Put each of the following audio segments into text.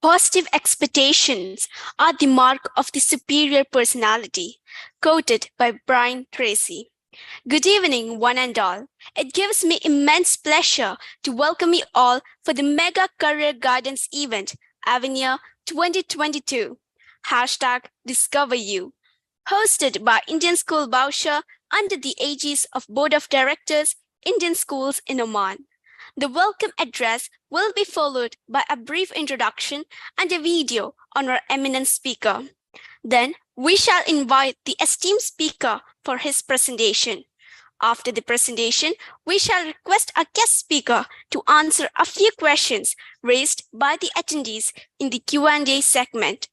Positive expectations are the mark of the superior personality, quoted by Brian Tracy. Good evening, one and all. It gives me immense pleasure to welcome you all for the Mega Career Guidance Event, Avenir 2022. Hashtag Discover You. Hosted by Indian School Bausha under the aegis of Board of Directors, Indian Schools in Oman. The welcome address will be followed by a brief introduction and a video on our eminent speaker. Then we shall invite the esteemed speaker for his presentation. After the presentation, we shall request our guest speaker to answer a few questions raised by the attendees in the Q&A segment.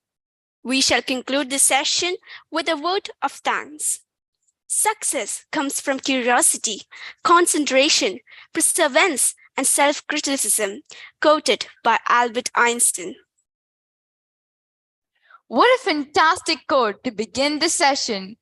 We shall conclude the session with a word of thanks. Success comes from curiosity, concentration, perseverance, and self-criticism, quoted by Albert Einstein. What a fantastic quote to begin the session.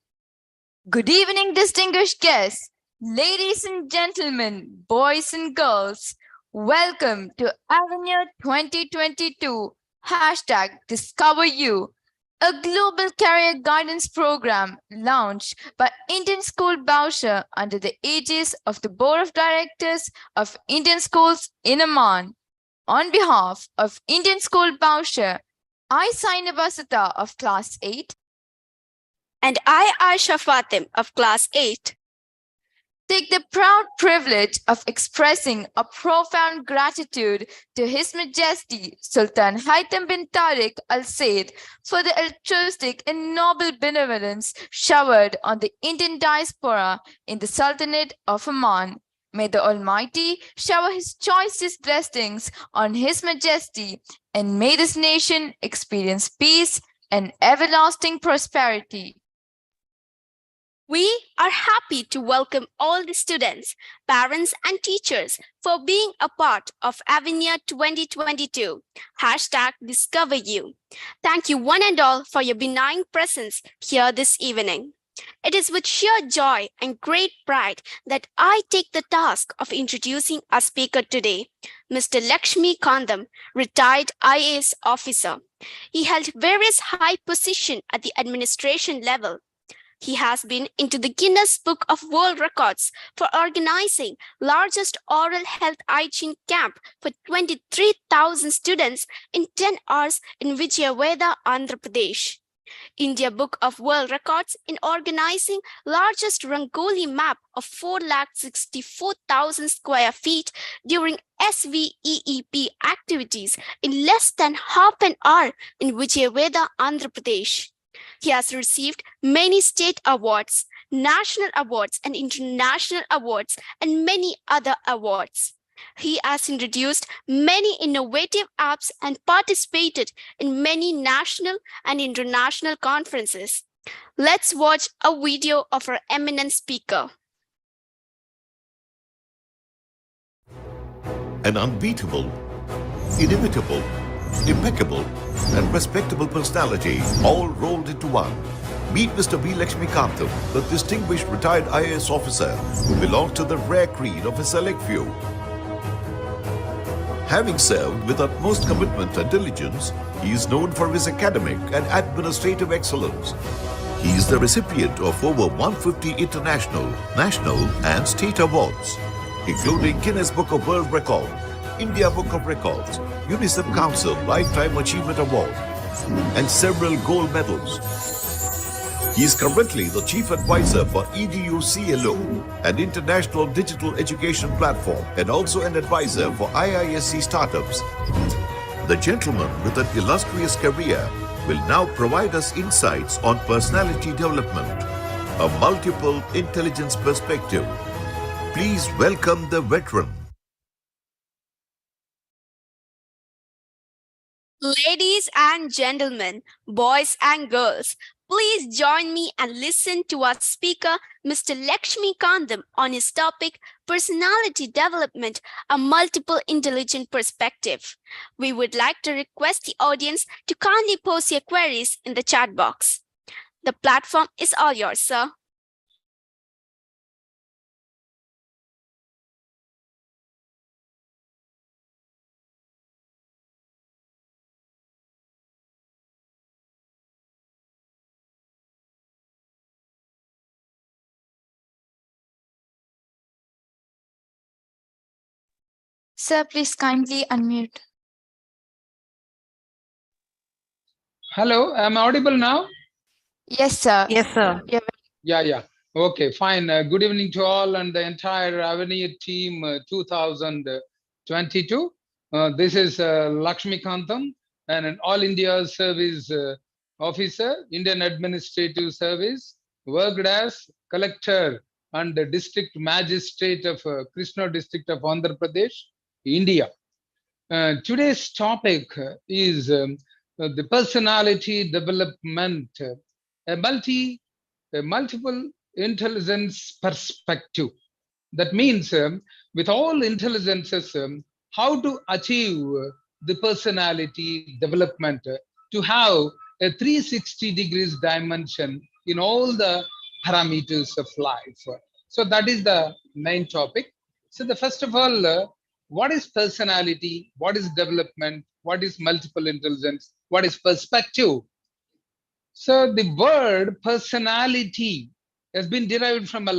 Good evening, distinguished guests, ladies and gentlemen, boys and girls. Welcome to Avenir 2022, hashtag Discover You, a global career guidance program launched by Indian School Bausha under the aegis of the Board of Directors of Indian Schools in Oman. On behalf of Indian School Bausha, I, Saina Basata of Class 8. And I, Aisha Fatim of Class 8. Take the proud privilege of expressing a profound gratitude to His Majesty Sultan Haitham bin Tariq Al Said for the altruistic and noble benevolence showered on the Indian diaspora in the Sultanate of Oman. May the Almighty shower His choicest blessings on His Majesty, and may this nation experience peace and everlasting prosperity. We are happy to welcome all the students, parents, and teachers for being a part of Avenir 2022. Hashtag Discover You. Thank you one and all for your benign presence here this evening. It is with sheer joy and great pride that I take the task of introducing our speaker today, Mr. LAKSHMIKANTHAM, retired IAS officer. He held various high positions at the administration level. He has been into the Guinness Book of World Records for organizing largest oral health hygiene camp for 23,000 students in 10 hours in Vijayawada, Andhra Pradesh. India Book of World Records in organizing largest Rangoli map of 4,64,000 square feet during SVEEP activities in less than half an hour in Vijayawada, Andhra Pradesh. He has received many state awards, national awards, and international awards, and many other awards. He has introduced many innovative apps and participated in many national and international conferences. Let's watch a video of our eminent speaker. An unbeatable, inimitable, impeccable, and respectable personality, all rolled into one. Meet Mr. B. LAKSHMIKANTHAM, the distinguished retired IAS officer who belongs to the rare creed of a select few. Having served with utmost commitment and diligence, he is known for his academic and administrative excellence. He is the recipient of over 150 international, national, and state awards, including Guinness Book of World Records, India Book of Records, UNICEF Council Lifetime Achievement Award, and several gold medals. He is currently the Chief Advisor for EDU-CLO, an international digital education platform, and also an advisor for IISc startups. The gentleman with an illustrious career will now provide us insights on personality development, a multiple intelligence perspective. Please welcome the veteran. Ladies and gentlemen, boys and girls, please join me and listen to our speaker, Mr. LAKSHMIKANTHAM, on his topic, Personality Development, a Multiple Intelligent Perspective. We would like to request the audience to kindly post your queries in the chat box. The platform is all yours, sir. Sir, please kindly unmute. Hello, am I audible now? Yes, sir. Yes, sir. Yeah. Okay, fine. Good evening to all and the entire Avenir team 2022. This is LAKSHMIKANTHAM, and an All India Service Officer, Indian Administrative Service, worked as Collector and the District Magistrate of Krishna District of Andhra Pradesh, India. Today's topic is the personality development, a multiple intelligence perspective. That means with all intelligences, how to achieve the personality development to have a 360 degrees dimension in all the parameters of life. So that is the main topic. So the first of all, what is personality? What is development? What is multiple intelligence? What is perspective? So the word personality has been derived from a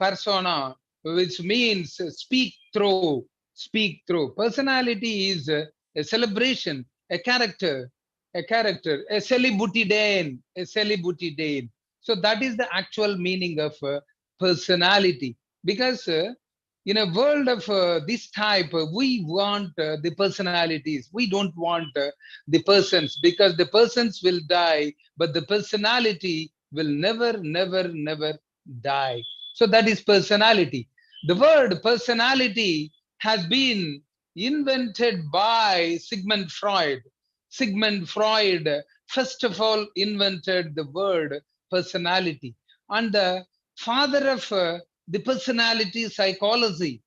persona, which means speak through, speak through. Personality is a celebration, a celebrity Dane. So that is the actual meaning of personality. Because in a world of this type, we want the personalities. We don't want the persons, because the persons will die, but the personality will never die. So that is personality. The word personality has been invented by Sigmund Freud. Sigmund Freud, first of all, invented the word personality. And the father of the personality psychology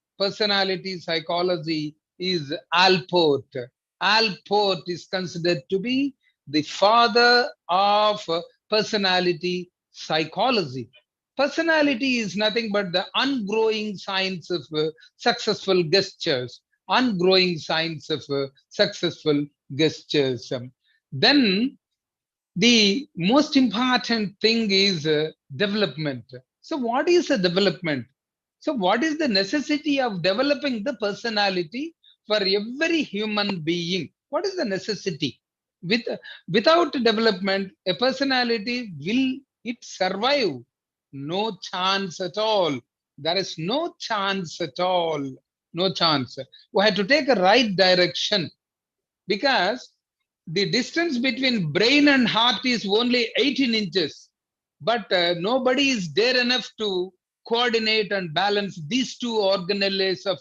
is Alport. Alport is considered to be the father of personality psychology. Personality is nothing but the ungrowing science of successful gestures. Ungrowing science of successful gestures. Then the most important thing is development. So what is a development? So what is the necessity of developing the personality for every human being? What is the necessity? Without development, a personality, will it survive? No chance at all. There is no chance at all. No chance. We have to take a right direction, because the distance between brain and heart is only 18 inches, but nobody is there enough to coordinate and balance these two organelles of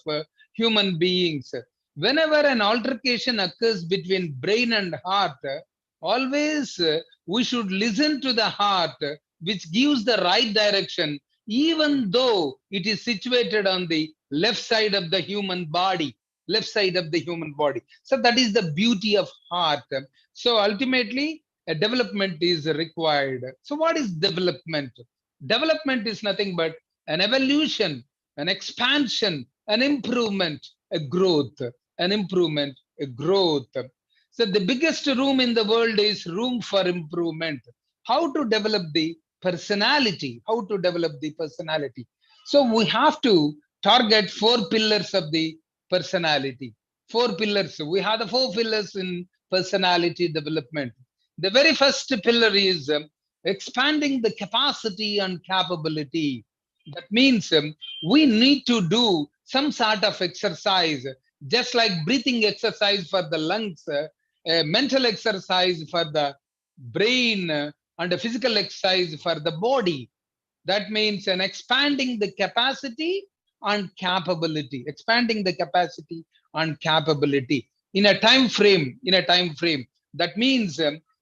human beings. Whenever an altercation occurs between brain and heart, always we should listen to the heart, which gives the right direction, even though it is situated on the left side of the human body. So that is the beauty of heart. So ultimately, a development is required. So what is development? Development is nothing but an evolution, an expansion, an improvement, a growth, So the biggest room in the world is room for improvement. How to develop the personality? So we have to target 4 pillars of the personality. 4 pillars. We have the 4 pillars in personality development. The very first pillar is expanding the capacity and capability. That means we need to do some sort of exercise, just like breathing exercise for the lungs, a mental exercise for the brain, and a physical exercise for the body. That means an expanding the capacity and capability, in a time frame. That means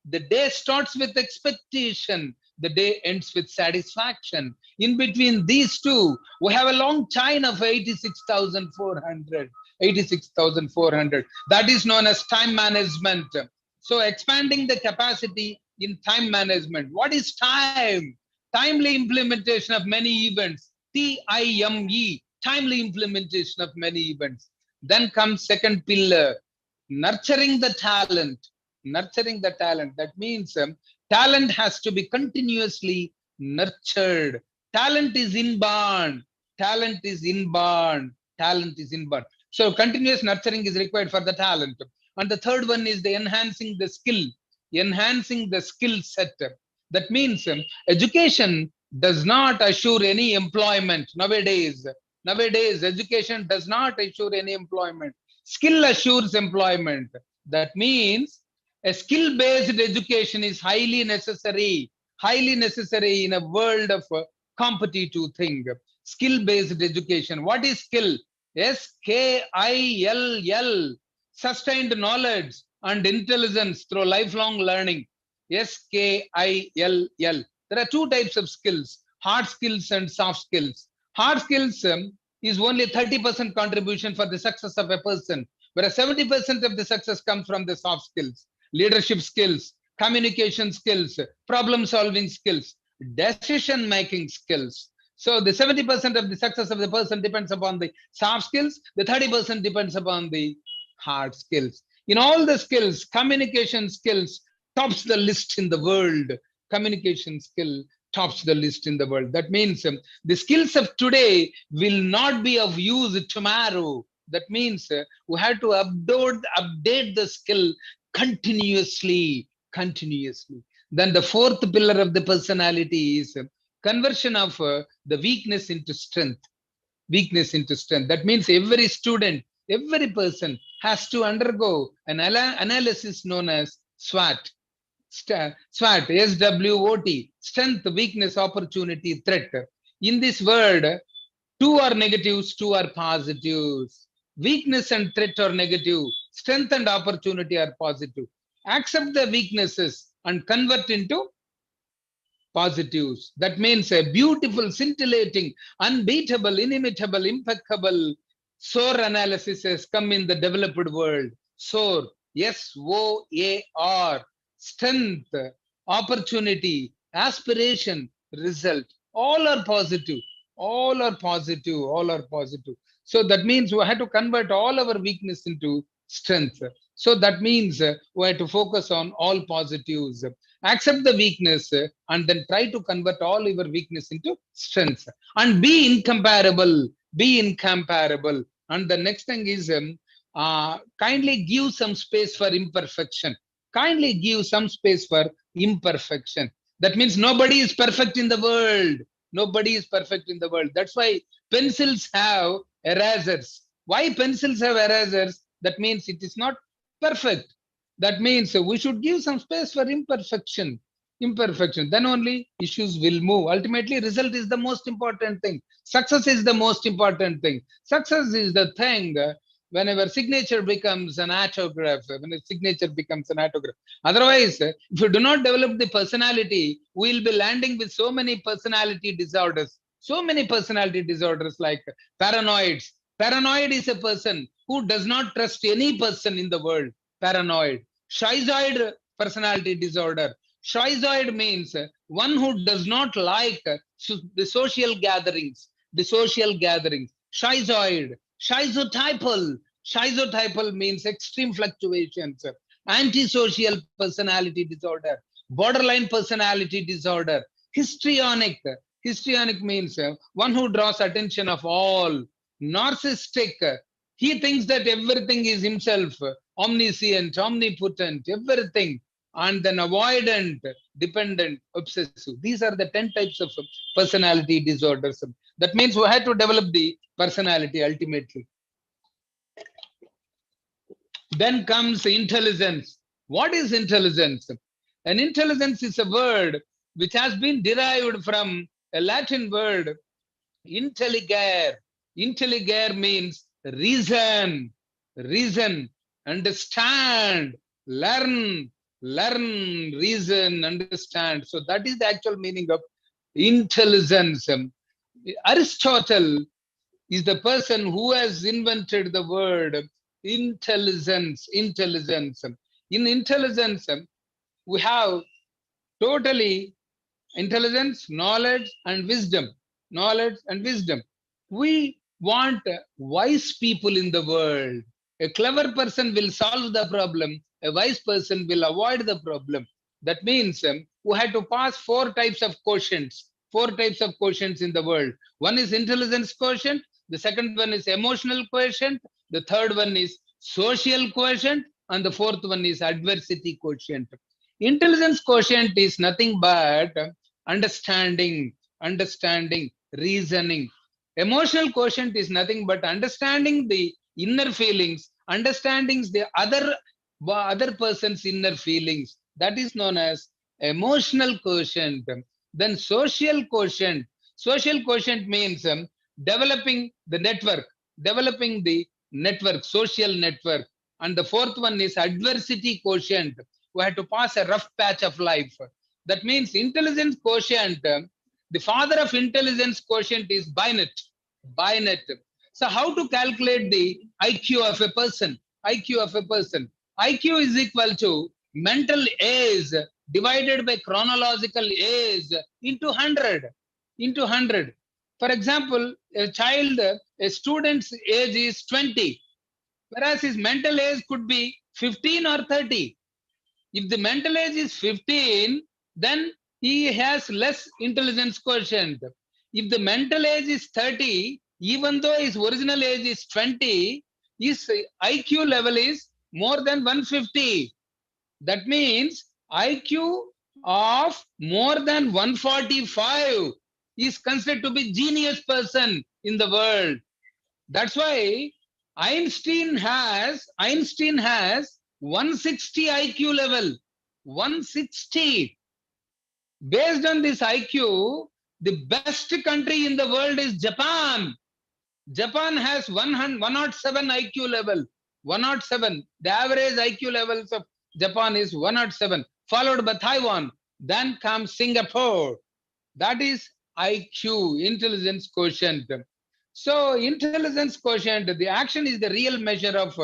the day starts with expectation, the day ends with satisfaction. In between these two, we have a long chain of 86,400. That is known as time management. So expanding the capacity in time management. What is time? Timely implementation of many events. TIME, timely implementation of many events. Then comes second pillar, nurturing the talent. That means talent has to be continuously nurtured. Talent is inborn. Talent is inborn. Talent is inborn. So continuous nurturing is required for the talent. And the third one is the enhancing the skill. Enhancing the skill set. That means education does not assure any employment nowadays. Nowadays, education does not assure any employment. Skill assures employment. That means a skill-based education is highly necessary in a world of competitive thing. Skill-based education. What is skill? SKILL. Sustained knowledge and intelligence through lifelong learning. SKILL. There are two types of skills, hard skills and soft skills. Hard skills is only 30% contribution for the success of a person, whereas 70% of the success comes from the soft skills, leadership skills, communication skills, problem solving skills, decision making skills. So the 70% of the success of the person depends upon the soft skills, the 30% depends upon the hard skills. In all the skills, communication skills tops the list in the world. Communication skill tops the list in the world. That means the skills of today will not be of use tomorrow. That means we have to update the skill continuously. Then the fourth pillar of the personality is conversion of the weakness into strength. That means every student, every person has to undergo an analysis known as SWOT. SWOT, SWOT, strength, weakness, opportunity, threat. In this word, two are negatives, two are positives. Weakness and threat are negative. Strength and opportunity are positive. Accept the weaknesses and convert into positives. That means a beautiful, scintillating, unbeatable, inimitable, impeccable SOAR analysis has come in the developed world. SOAR, SOAR, strength, opportunity, aspiration, result. All are positive. All are positive. All are positive. So that means we have to convert all our weakness into strength. So that means we have to focus on all positives. Accept the weakness and then try to convert all your weakness into strength. And be incomparable. Be incomparable. And the next thing is kindly give some space for imperfection. Kindly give some space for imperfection. That means nobody is perfect in the world. Nobody is perfect in the world. That's why pencils have erasers. Why pencils have erasers? That means it is not perfect. That means we should give some space for imperfection. Then only issues will move. Ultimately, result is the most important thing. Success is the most important thing. Success is the thing whenever signature becomes an autograph, when a signature becomes an autograph. Otherwise, if you do not develop the personality, we will be landing with so many personality disorders. So many personality disorders like paranoids. Paranoid is a person who does not trust any person in the world. Paranoid. Schizoid personality disorder. Schizoid means one who does not like the social gatherings. The social gatherings. Schizoid. Schizotypal. Schizotypal means extreme fluctuations. Antisocial personality disorder. Borderline personality disorder. Histrionic. Histrionic means one who draws attention of all. Narcissistic. He thinks that everything is himself. Omniscient, omnipotent, everything. And then avoidant, dependent, obsessive. These are the 10 types of personality disorders. That means we have to develop the personality ultimately. Then comes intelligence. What is intelligence? An intelligence is a word which has been derived from a Latin word, intelligere. Intelligere means reason, understand, learn, reason, understand. So that is the actual meaning of intelligence. Aristotle is the person who has invented the word intelligence. In intelligence, we have totally intelligence, knowledge, and wisdom. We want wise people in the world. A clever person will solve the problem. A wise person will avoid the problem. That means we have to pass 4 types of quotients. four types of quotients in the world. One is intelligence quotient, the second one is emotional quotient, the third one is social quotient, and the fourth one is adversity quotient. Intelligence quotient is nothing but understanding, reasoning. Emotional quotient is nothing but understanding the inner feelings, understanding the other person's inner feelings. That is known as emotional quotient. Then social quotient. Social quotient means developing the network, social network. And the fourth one is adversity quotient. We have to pass a rough patch of life. That means intelligence quotient. The father of intelligence quotient is Binet. Binet. So how to calculate the IQ of a person? IQ of a person. IQ is equal to mental age divided by chronological age into 100. Into 100. For example, a student's age is 20, whereas his mental age could be 15 or 30. If the mental age is 15, then he has less intelligence quotient. If the mental age is 30, even though his original age is 20, his IQ level is more than 150. That means IQ of more than 145 is considered to be genius person in the world. That's why Einstein has 160 IQ level. 160. Based on this IQ, the best country in the world is Japan. Japan has 107 IQ level. 107. The average IQ levels of Japan is 107, followed by Taiwan. Then comes Singapore. That is IQ, intelligence quotient. So intelligence quotient, the action is the real measure of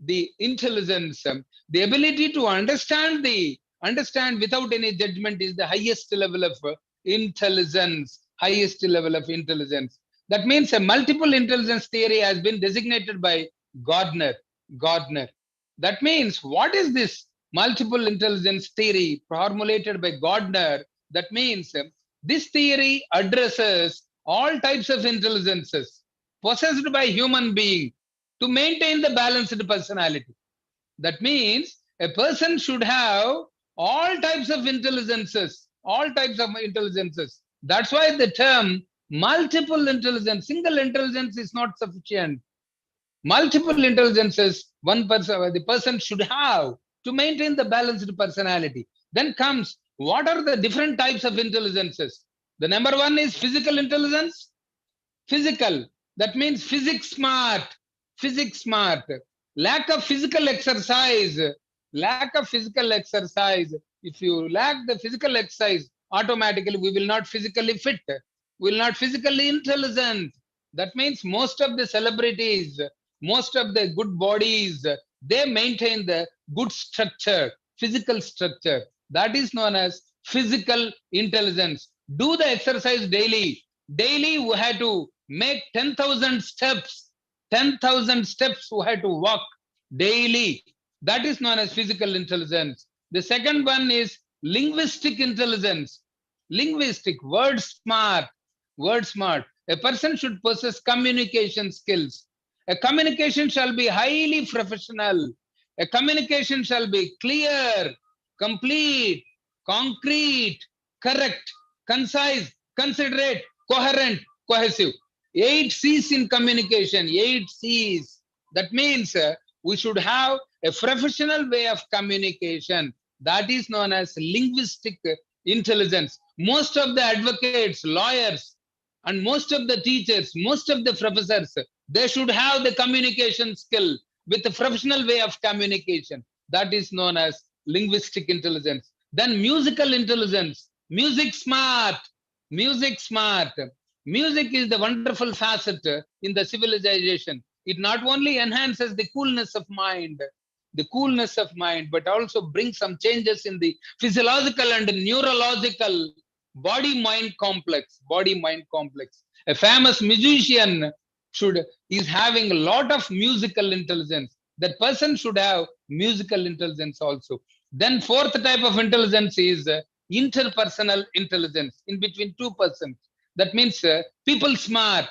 the intelligence. The ability to understand without any judgment is the highest level of intelligence. Highest level of intelligence. That means a multiple intelligence theory has been designated by Gardner. That means what is this multiple intelligence theory formulated by Gardner? That means this theory addresses all types of intelligences possessed by human being to maintain the balanced personality. That means a person should have all types of intelligences. That's why the term multiple intelligence, single intelligence is not sufficient. Multiple intelligences the person should have to maintain the balanced personality. Then comes, what are the different types of intelligences? The number one is physical intelligence. Physical, that means physics smart. Lack of physical exercise. If you lack the physical exercise, automatically we will not physically fit. We will not physically intelligent. That means most of the celebrities, most of the good bodies, they maintain the good structure, physical structure. That is known as physical intelligence. Do the exercise daily. Daily we have to make 10,000 steps. 10,000 steps we have to walk daily. That is known as physical intelligence. The second one is linguistic intelligence. Linguistic, word smart. A person should possess communication skills. A communication shall be highly professional. A communication shall be clear, complete, concrete, correct, concise, considerate, coherent, cohesive. 8 C's in communication. 8 C's. That means we should have a professional way of communication. That is known as linguistic intelligence. Most of the advocates, lawyers, and most of the teachers, most of the professors, they should have the communication skill with a professional way of communication. That is known as linguistic intelligence. Then musical intelligence. Music smart. Music is the wonderful facet in the civilization. It not only enhances the coolness of mind, but also brings some changes in the physiological and neurological body-mind complex. A famous musician is having a lot of musical intelligence. That person should have musical intelligence also. Then fourth type of intelligence is interpersonal intelligence in between two persons. That means people smart,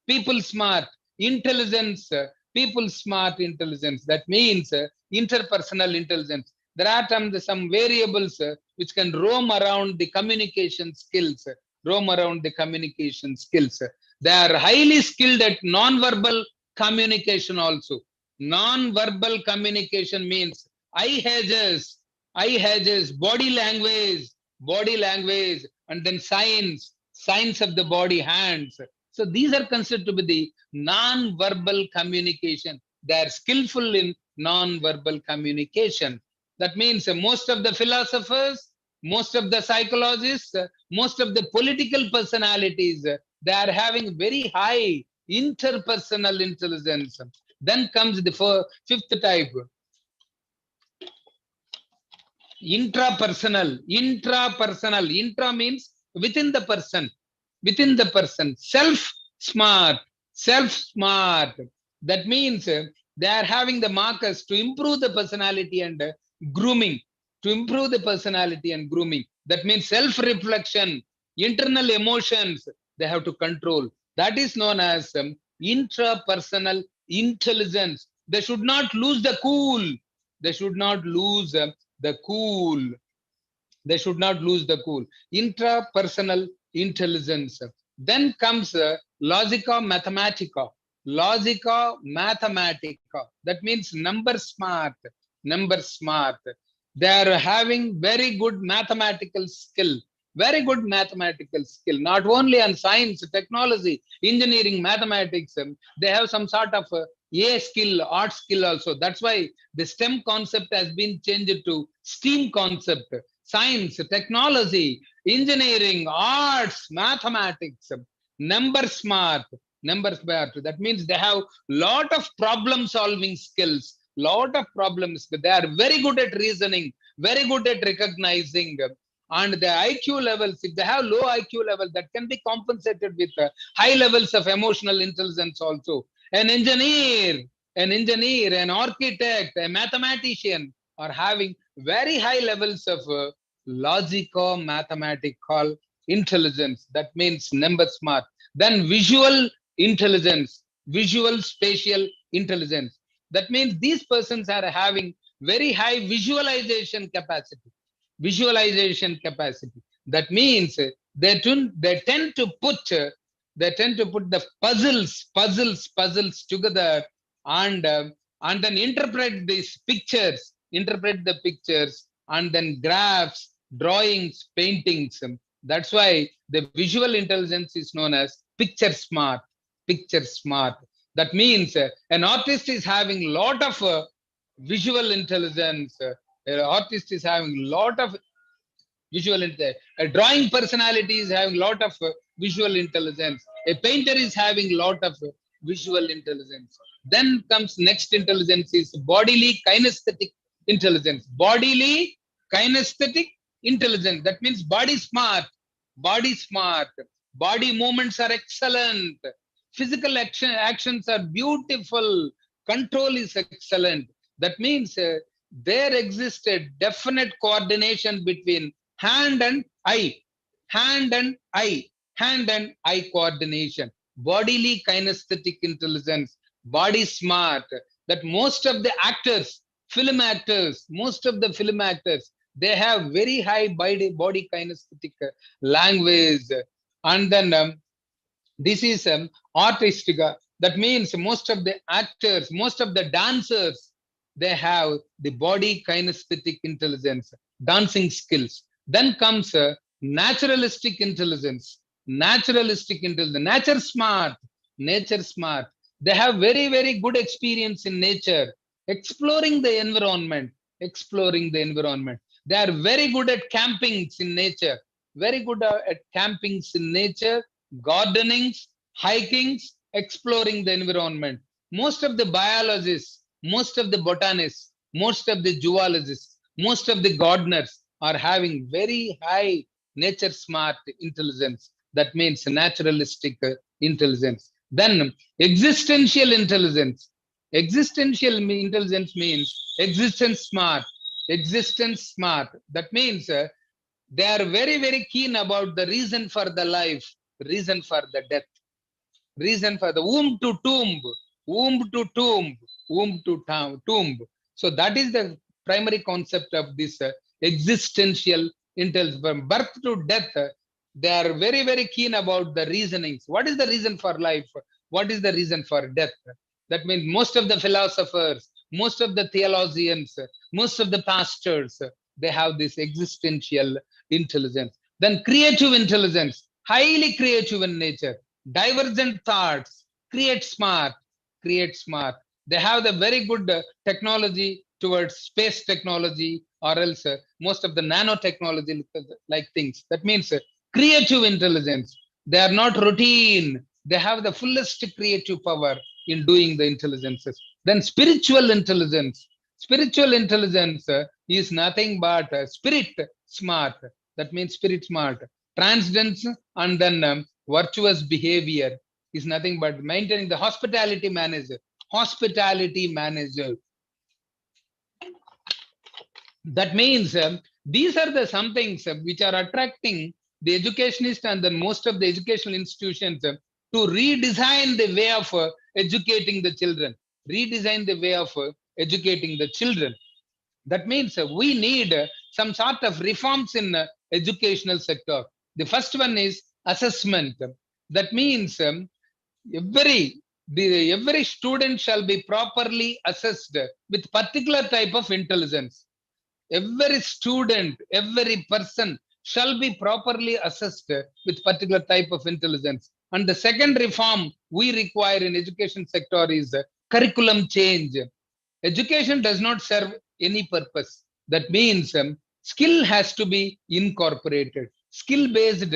intelligence, people smart intelligence. That means interpersonal intelligence. There are some variables which can roam around the communication skills, They are highly skilled at non-verbal communication also. Non-verbal communication means eye hedges, body language, and then signs of the body, hands. So these are considered to be the non-verbal communication. They are skillful in non-verbal communication. That means most of the philosophers, most of the psychologists, most of the political personalities, they are having very high interpersonal intelligence. Then comes the fifth type, intrapersonal. Intra means within the person, self smart. That means they are having the markers to improve the personality and grooming. That means self reflection, internal emotions, they have to control. That is known as intrapersonal intelligence. They should not lose the cool. The cool. They should not lose the cool. Intrapersonal intelligence. Then comes logica mathematica. That means number smart. They are having very good mathematical skill. Not only on science, technology, engineering, mathematics. They have some sort of A skill, art skill also. That's why the STEM concept has been changed to STEAM concept. Science, technology, engineering, arts, mathematics, number smart. That means they have lot of problem solving skills. They are very good at reasoning, very good at recognizing. And the IQ levels, if they have low IQ level, that can be compensated with high levels of emotional intelligence also. An engineer, an architect, a mathematician are having very high levels of logico-mathematical intelligence. That means number smart. Then visual intelligence, visual spatial intelligence. That means these persons are having very high visualization capacity. That means they tend to put the puzzles together and then interpret the pictures, and then graphs, drawings, paintings. That's why the visual intelligence is known as picture smart. That means an artist is having lot of visual intelligence. An artist is having lot of visual intelligence. A drawing personality is having lot of visual intelligence. A painter is having lot of visual intelligence. Then comes next intelligence is bodily kinesthetic intelligence. That means body smart. Body movements are excellent. Physical actions are beautiful. Control is excellent. That means there exists a definite coordination between hand and eye coordination. Bodily kinesthetic intelligence, body smart. That most of the film actors, they have very high body kinesthetic language. And then this is artistic. That means most of the actors, most of the dancers, they have the body kinesthetic intelligence, dancing skills. Then comes naturalistic intelligence. Nature smart. They have very, very good experience in nature, exploring the environment. They are very good at campings in nature, gardenings, hikings, exploring the environment. Most of the biologists, most of the botanists, most of the zoologists, most of the gardeners are having very high nature smart intelligence. That means naturalistic intelligence. Then existential intelligence. Existential intelligence means existence smart. That means They are very, very keen about the reason for the life, reason for the death, reason for the womb to tomb, womb to tomb, womb to tomb. So that is the primary concept of this existential intelligence. From birth to death, they are very, very keen about the reasonings. What is the reason for life? What is the reason for death? That means most of the philosophers, most of the theologians, most of the pastors, they have this existential intelligence. Then creative intelligence, highly creative in nature, divergent thoughts, create smart, create smart. They have the very good technology towards space technology, or else most of the nanotechnology like things. That means creative intelligence. They are not routine. They have the fullest creative power in doing the intelligences. Then spiritual intelligence. Spiritual intelligence is nothing but spirit smart. That means spirit smart. Transcendence and then virtuous behavior is nothing but maintaining the hospitality manager. Hospitality manager. That means these are the some things which are attracting the educationist and then most of the educational institutions to redesign the way of educating the children. Redesign the way of educating the children. That means we need some sort of reforms in educational sector. The first one is assessment. That means every student shall be properly assessed with particular type of intelligence. Every student, every person shall be properly assessed with particular type of intelligence. And the second reform we require in education sector is curriculum change. Education does not serve any purpose. That means skill has to be incorporated. Skill based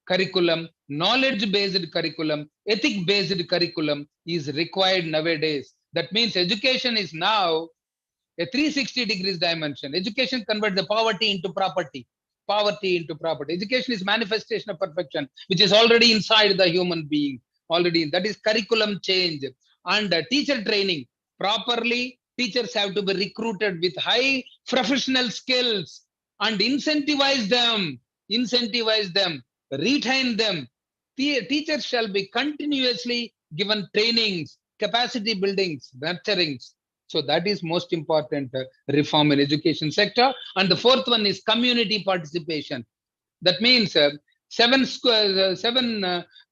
curriculum, knowledge based curriculum, ethic based curriculum is required nowadays. That means education is now a 360 degrees dimension. Education converts the poverty into property. Poverty into property. Education is manifestation of perfection, which is already inside the human being. Already, that is curriculum change. And teacher training. Properly, teachers have to be recruited with high professional skills and incentivize them. Incentivize them. Retain them. Teachers shall be continuously given trainings, capacity buildings, nurturings. So that is most important reform in education sector. And the fourth one is community participation. That means seven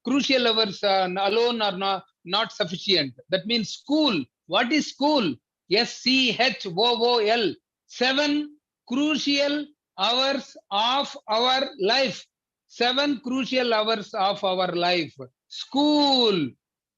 crucial hours alone are not sufficient. That means school. What is school? SCHOOL. 7 crucial hours of our life. 7 crucial hours of our life. School.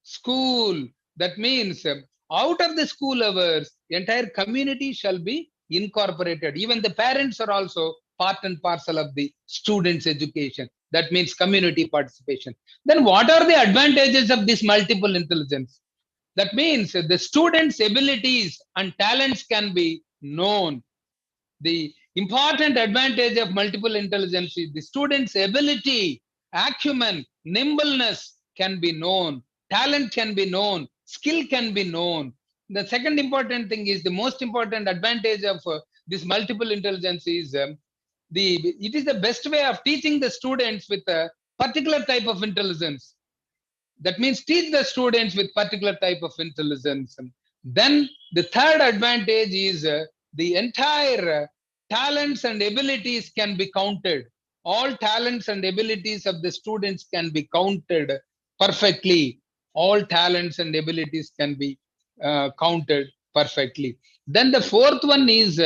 School. That means out of the school hours, entire community shall be incorporated. Even the parents are also part and parcel of the students' education. That means community participation. Then what are the advantages of this multiple intelligence? That means the students' abilities and talents can be known. The important advantage of multiple intelligence is the student's ability, acumen, nimbleness can be known, talent can be known, skill can be known. The second important thing is the most important advantage of this multiple intelligence is it is the best way of teaching the students with a particular type of intelligence. That means teach the students with particular type of intelligence. Then the third advantage is the entire talents and abilities can be counted. All talents and abilities of the students can be counted perfectly. All talents and abilities can be counted perfectly. Then the fourth one is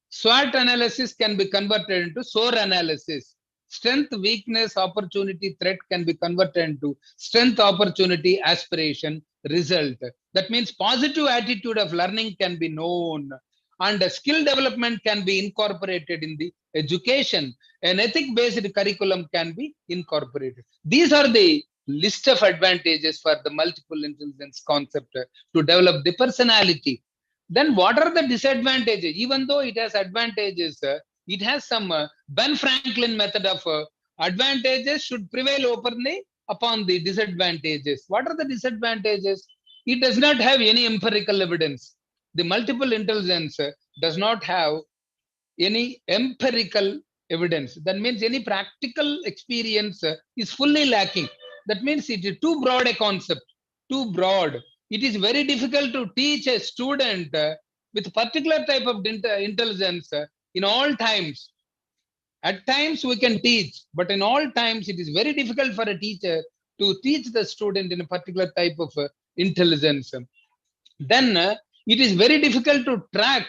SWOT analysis can be converted into SOAR analysis. Strength, weakness, opportunity, threat can be converted into strength, opportunity, aspiration, result. That means positive attitude of learning can be known, and skill development can be incorporated in the education. An ethic-based curriculum can be incorporated. These are the list of advantages for the multiple intelligence concept to develop the personality. Then what are the disadvantages? Even though it has advantages, it has some Ben Franklin method of advantages should prevail openly upon the disadvantages. What are the disadvantages? It does not have any empirical evidence. The multiple intelligence does not have any empirical evidence. That means any practical experience is fully lacking. That means it is too broad a concept, too broad. It is very difficult to teach a student with particular type of intelligence in all times. At times we can teach, but in all times it is very difficult for a teacher to teach the student in a particular type of intelligence. Then it is very difficult to track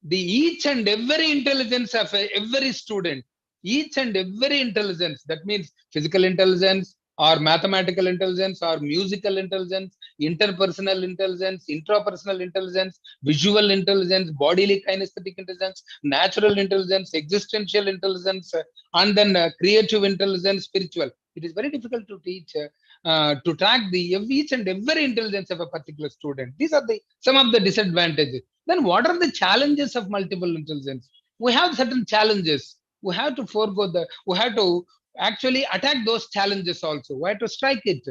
the each and every intelligence of every student, each and every intelligence. That means physical intelligence or mathematical intelligence or musical intelligence, interpersonal intelligence, intrapersonal intelligence, visual intelligence, bodily kinesthetic intelligence, natural intelligence, existential intelligence, and then creative intelligence, spiritual. It is very difficult to teach, to track the each and every intelligence of a particular student. These are the some of the disadvantages. Then what are the challenges of multiple intelligence? We have certain challenges. We have to forego we have to actually attack those challenges also. We have to strike it.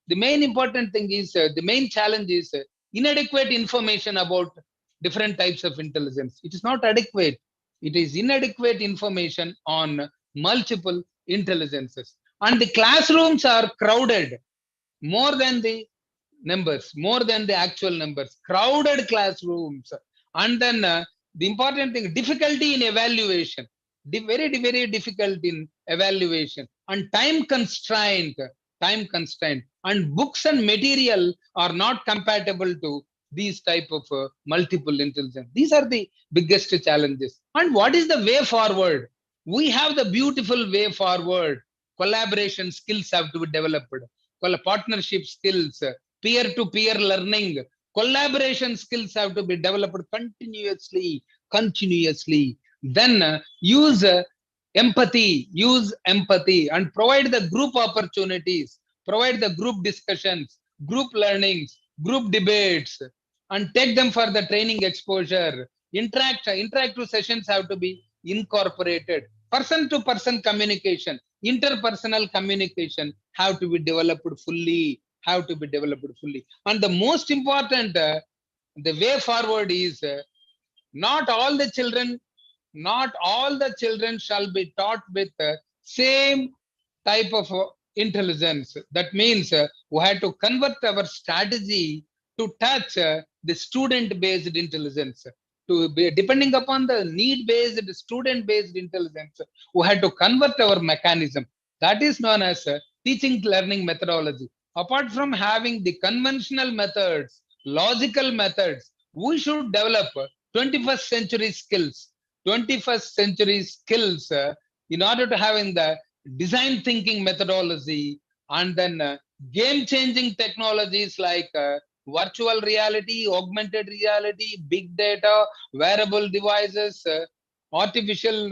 The main important thing is, the main challenge is inadequate information about different types of intelligence. It is not adequate. It is inadequate information on multiple intelligences. And the classrooms are crowded more than the numbers, more than the actual numbers, crowded classrooms. And then the important thing, difficulty in evaluation, very difficult in evaluation, and time constraint, and books and material are not compatible to these type of multiple intelligence. These are the biggest challenges. And what is the way forward? We have the beautiful way forward. Collaboration skills have to be developed, partnership skills, peer-to-peer learning, collaboration skills have to be developed continuously. Then use empathy and provide the group opportunities, provide the group discussions, group learnings, group debates, and take them for the training exposure. Interactive sessions have to be incorporated. Person to person communication, interpersonal communication have to be developed fully, and the most important, the way forward is, not all the children shall be taught with same type of intelligence. That means we have to convert our strategy to touch the student based intelligence, to be depending upon the need based student based intelligence. We have to convert our mechanism. That is known as teaching learning methodology. Apart from having the conventional methods, logical methods, we should develop 21st century skills, 21st century skills in order to having the design thinking methodology, and then game changing technologies like virtual reality, augmented reality, big data, wearable devices, artificial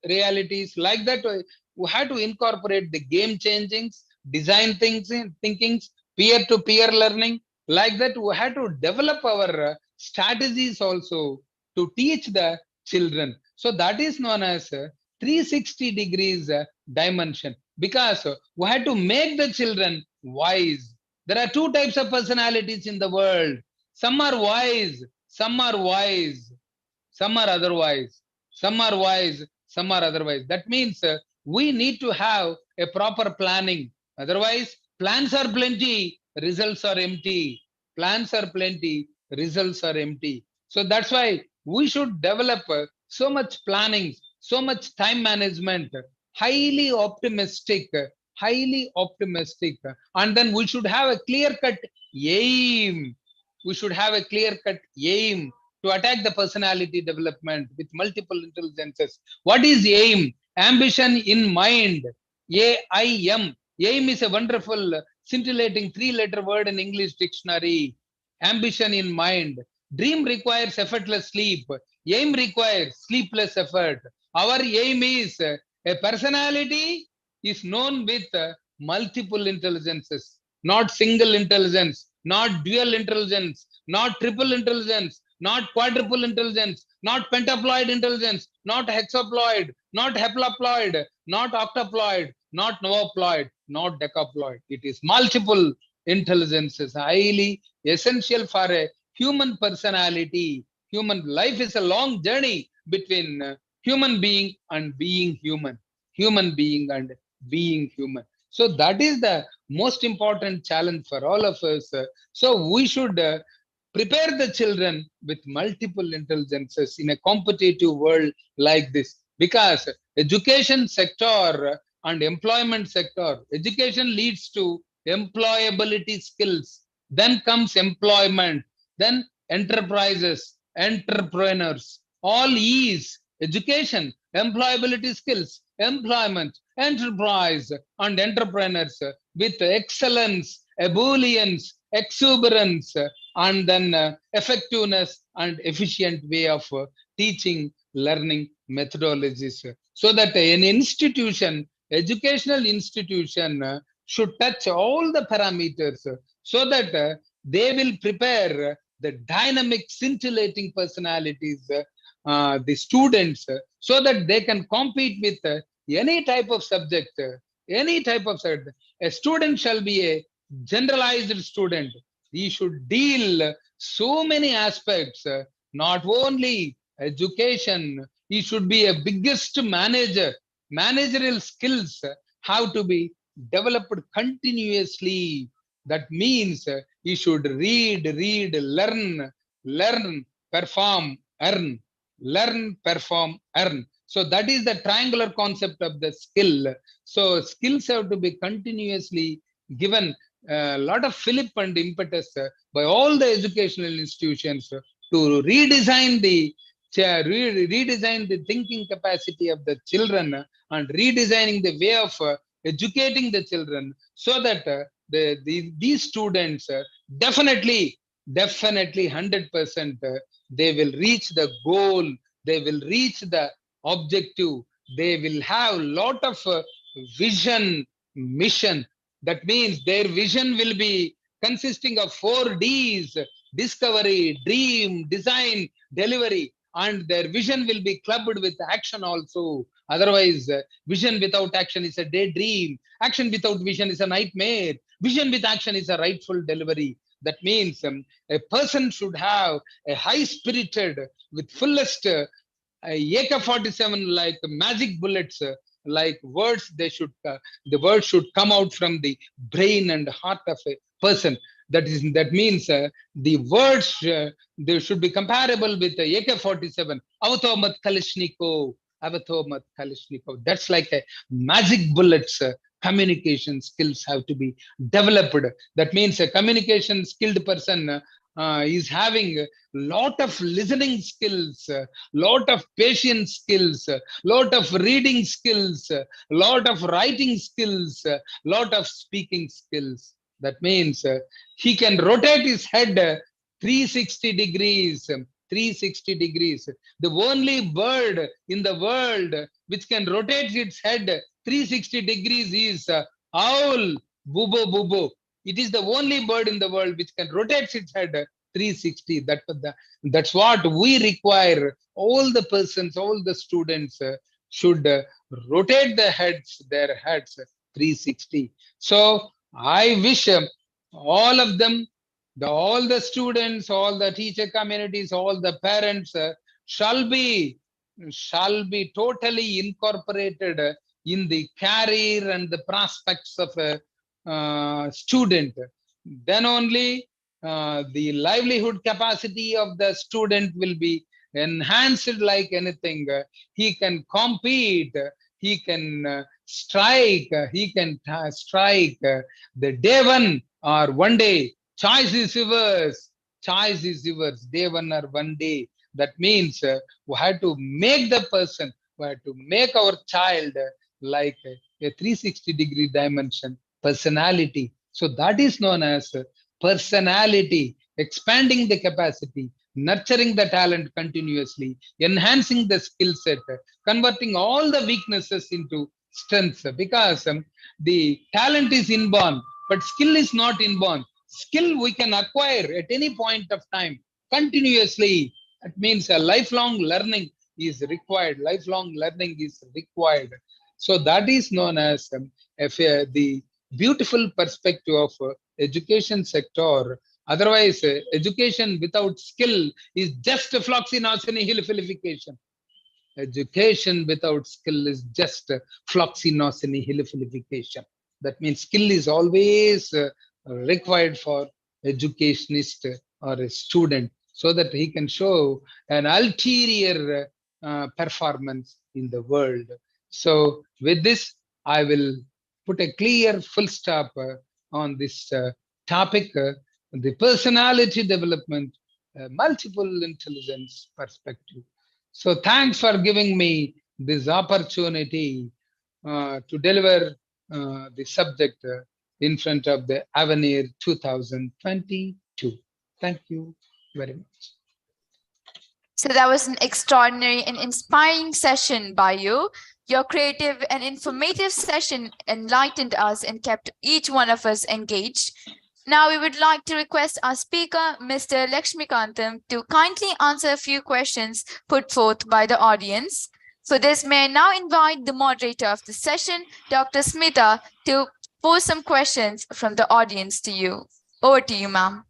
realities. Like that, we have to incorporate the game changings, design thinkings, peer to peer learning. Like that, we have to develop our strategies also to teach the children. So that is known as 360 degrees dimension, because we have to make the children wise. There are two types of personalities in the world. Some are wise, some are wise, some are otherwise. Some are wise, some are otherwise. That means we need to have a proper planning. Otherwise, plans are plenty, results are empty. Plans are plenty, results are empty. So that's why we should develop so much planning, so much time management, highly optimistic, and then we should have a clear cut aim. We should have a clear cut aim to attack the personality development with multiple intelligences. What is aim? Ambition in mind. AIM. Aim is a wonderful scintillating three-letter word in English dictionary. Ambition in mind. Dream requires effortless sleep. Aim requires sleepless effort. Our aim is a personality is known with multiple intelligences, not single intelligence, not dual intelligence, not triple intelligence, not quadruple intelligence, not pentaploid intelligence, not hexaploid, not heptaploid, not octaploid, not novaploid, not decaploid. It is multiple intelligences, highly essential for a human personality. Human life is a long journey between human being and being human, human being and being human. So that is the most important challenge for all of us. So we should prepare the children with multiple intelligences in a competitive world like this, because education sector and employment sector, education leads to employability skills, then comes employment, then enterprises, entrepreneurs, all is education, employability skills, employment, enterprise, and entrepreneurs with excellence, ebullience, exuberance, and then effectiveness and efficient way of teaching, learning methodologies. So that an institution, educational institution, should touch all the parameters so that they will prepare the dynamic, scintillating personalities, the students, so that they can compete with any type of subject, any type of subject. A student shall be a generalized student. He should deal so many aspects, not only education. He should be a biggest manager. Managerial skills have to be developed continuously. That means he should read, learn, perform, earn, learn, perform, earn. So that is the triangular concept of the skill. So skills have to be continuously given a lot of fillip and impetus by all the educational institutions to redesign the redesign the thinking capacity of the children and redesigning the way of educating the children, so that these students definitely 100% they will reach the goal, they will reach the objective, they will have lot of vision, mission. That means their vision will be consisting of 4Ds: discovery, dream, design, delivery. And their vision will be clubbed with action also. Otherwise, vision without action is a daydream. Action without vision is a nightmare. Vision with action is a rightful delivery. That means a person should have a high spirited, with fullest AK-47 like magic bullets, like words. The words should come out from the brain and heart of a person. That means the words they should be comparable with the AK-47. Avatomat Kalishnikov, Avatomat Kalishnikov. That's like a magic bullets. Communication skills have to be developed. That means a communication skilled person is having a lot of listening skills, lot of patience skills, lot of reading skills, lot of writing skills, lot of speaking skills. That means he can rotate his head 360 degrees. 360 degrees. The only bird in the world which can rotate its head 360 degrees is owl, bubo bubo. It is the only bird in the world which can rotate its head 360. That's what we require. All the persons, all the students should rotate their heads 360. So I wish all of them, all the students, all the teacher communities, all the parents shall be totally incorporated in the career and the prospects of a student. Then only the livelihood capacity of the student will be enhanced like anything. He can compete, he can strike, the day one or one day. Choice is yours. Choice is yours. Day one or one day. That means we have to make the person, we have to make our child like a 360-degree dimension personality. So that is known as personality, expanding the capacity, nurturing the talent continuously, enhancing the skill set, converting all the weaknesses into strengths. Because the talent is inborn, but skill is not inborn. Skill we can acquire at any point of time continuously. It means a lifelong learning is required. Lifelong learning is required. So that is known as the beautiful perspective of education sector. Otherwise, education without skill is just a floxinocinification. education without skill is just floxinosinihilification. That means skill is always required for educationist or a student so that he can show an ulterior performance in the world. So with this, I will put a clear full stop on this topic, the personality development, multiple intelligence perspective. So thanks for giving me this opportunity to deliver the subject in front of the Avenir 2022. Thank you very much. So that was an extraordinary and inspiring session by you. Your creative and informative session enlightened us and kept each one of us engaged. Now we would like to request our speaker, Mr. LAKSHMIKANTHAM, to kindly answer a few questions put forth by the audience. For this, may I now invite the moderator of the session, Dr. Smita, to pose some questions from the audience to you. Over to you, ma'am.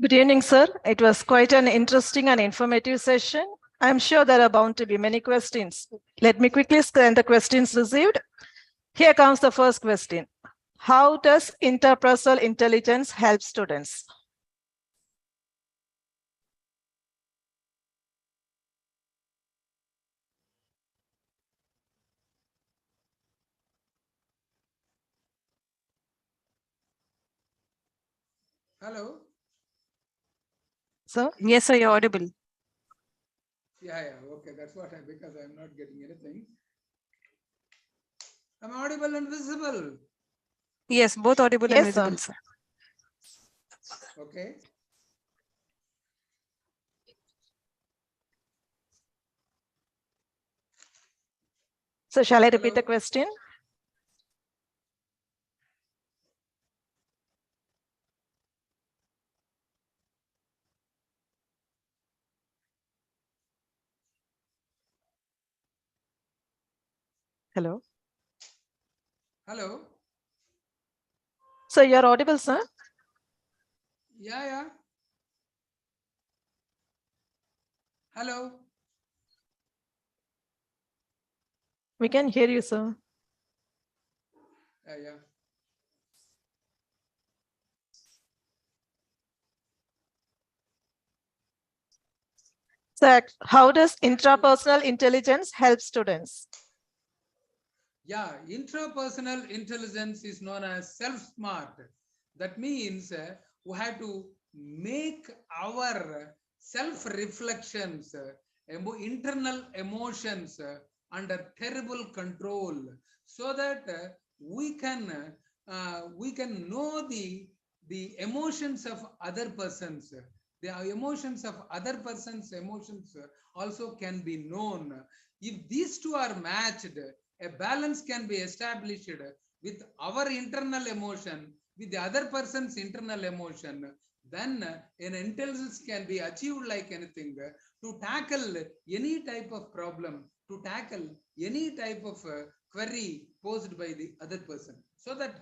Good evening, sir. It was quite an interesting and informative session. I'm sure there are bound to be many questions. Let me quickly scan the questions received. Here comes the first question. How does interpersonal intelligence help students? Hello. Sir? Yes, sir, you're audible. Yeah. Okay, that's what because I'm not getting anything. I'm audible and visible. Yes, both audible and visible, sir. Okay. So shall I repeat the question? Hello. Hello. So you're audible, sir? Yeah. Hello. We can hear you, sir. Yeah. Sir, how does intrapersonal intelligence help students? Yeah, intrapersonal intelligence is known as self-smart. That means we have to make our self-reflections, internal emotions under terrible control, so that we can know the emotions of other persons. The emotions of other persons' emotions also can be known. If these two are matched, a balance can be established with our internal emotion, with the other person's internal emotion. Then an intelligence can be achieved like anything to tackle any type of problem, to tackle any type of query posed by the other person. So that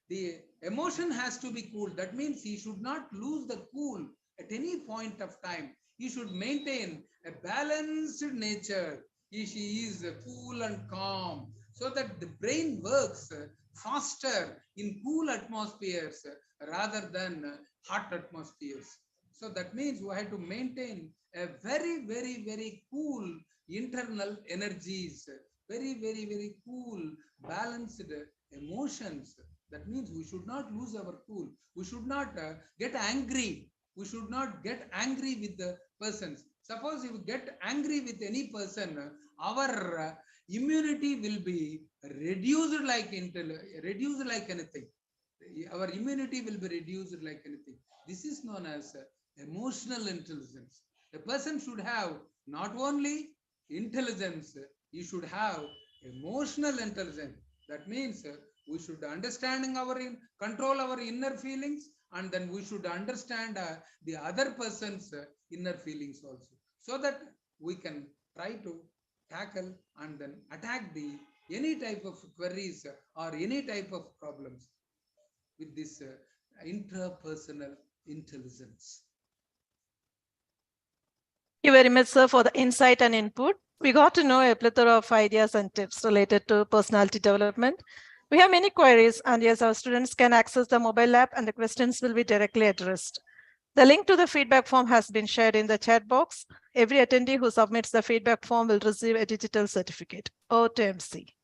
the emotion has to be cool. That means he should not lose the cool at any point of time. He should maintain a balanced nature. She is cool and calm, so that the brain works faster in cool atmospheres rather than hot atmospheres. So that means we have to maintain a very cool internal energies, very cool, balanced emotions. That means we should not lose our cool. We should not get angry. We should not get angry with the persons. Suppose if we get angry with any person, our immunity will be reduced like anything. Our immunity will be reduced like anything. This is known as emotional intelligence. A person should have not only intelligence, he should have emotional intelligence. That means we should control our inner feelings, and then we should understand the other person's inner feelings also, so that we can try to tackle and then attack any type of queries or any type of problems with this intrapersonal intelligence. you very much, sir, for the insight and input. We got to know a plethora of ideas and tips related to personality development. We have many queries, and yes, our students can access the mobile app and the questions will be directly addressed. The link to the feedback form has been shared in the chat box. Every attendee who submits the feedback form will receive a digital certificate. Over to MC.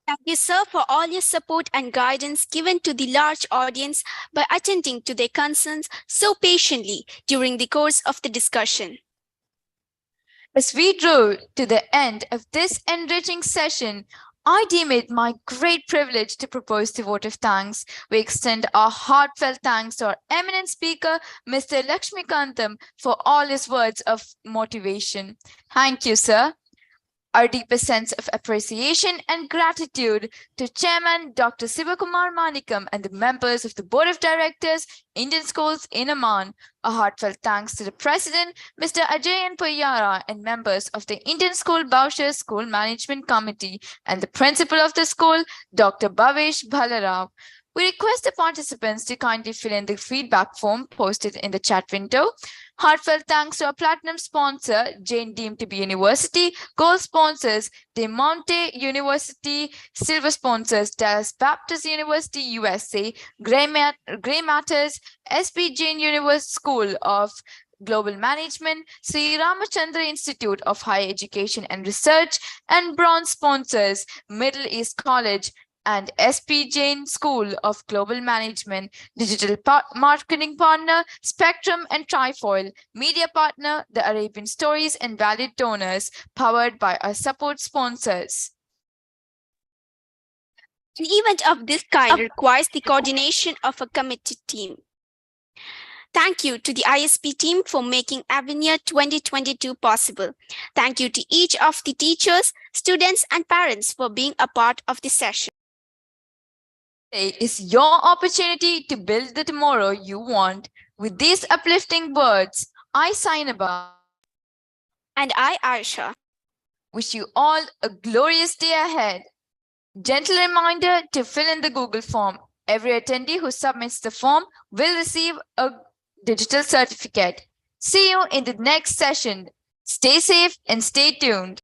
Thank you, sir, for all your support and guidance given to the large audience by attending to their concerns so patiently during the course of the discussion. As we drew to the end of this enriching session, I deem it my great privilege to propose the vote of thanks. We extend our heartfelt thanks to our eminent speaker, Mr. LAKSHMIKANTHAM, for all his words of motivation. Thank you, sir. Our deepest sense of appreciation and gratitude to Chairman Dr. Sivakumar Manikam and the members of the Board of Directors, Indian Schools in Amman. A heartfelt thanks to the President, Mr. Ajayan Poyara, and members of the Indian School Bowsher School Management Committee and the Principal of the school, Dr. Bhavesh Bhalarao. We request the participants to kindly fill in the feedback form posted in the chat window. Heartfelt thanks to our platinum sponsor, Jain deemed to be University, gold sponsors, De Monte University, silver sponsors, Dallas Baptist University, USA, Grey Matters, SB Jain University School of Global Management, Sri Ramachandra Institute of Higher Education and Research, and bronze sponsors, Middle East College, and SP Jain School of Global Management, digital marketing partner, Spectrum and Trifoil, media partner, The Arabian Stories and Valid Donors, powered by our support sponsors. An event of this kind requires the coordination of a committed team. Thank you to the ISP team for making Avenir 2022 possible. Thank you to each of the teachers, students, and parents for being a part of the session. Today is your opportunity to build the tomorrow you want. With these uplifting words, I sign about. And I, Aisha, wish you all a glorious day ahead. Gentle reminder to fill in the Google form. Every attendee who submits the form will receive a digital certificate. See you in the next session. Stay safe and stay tuned.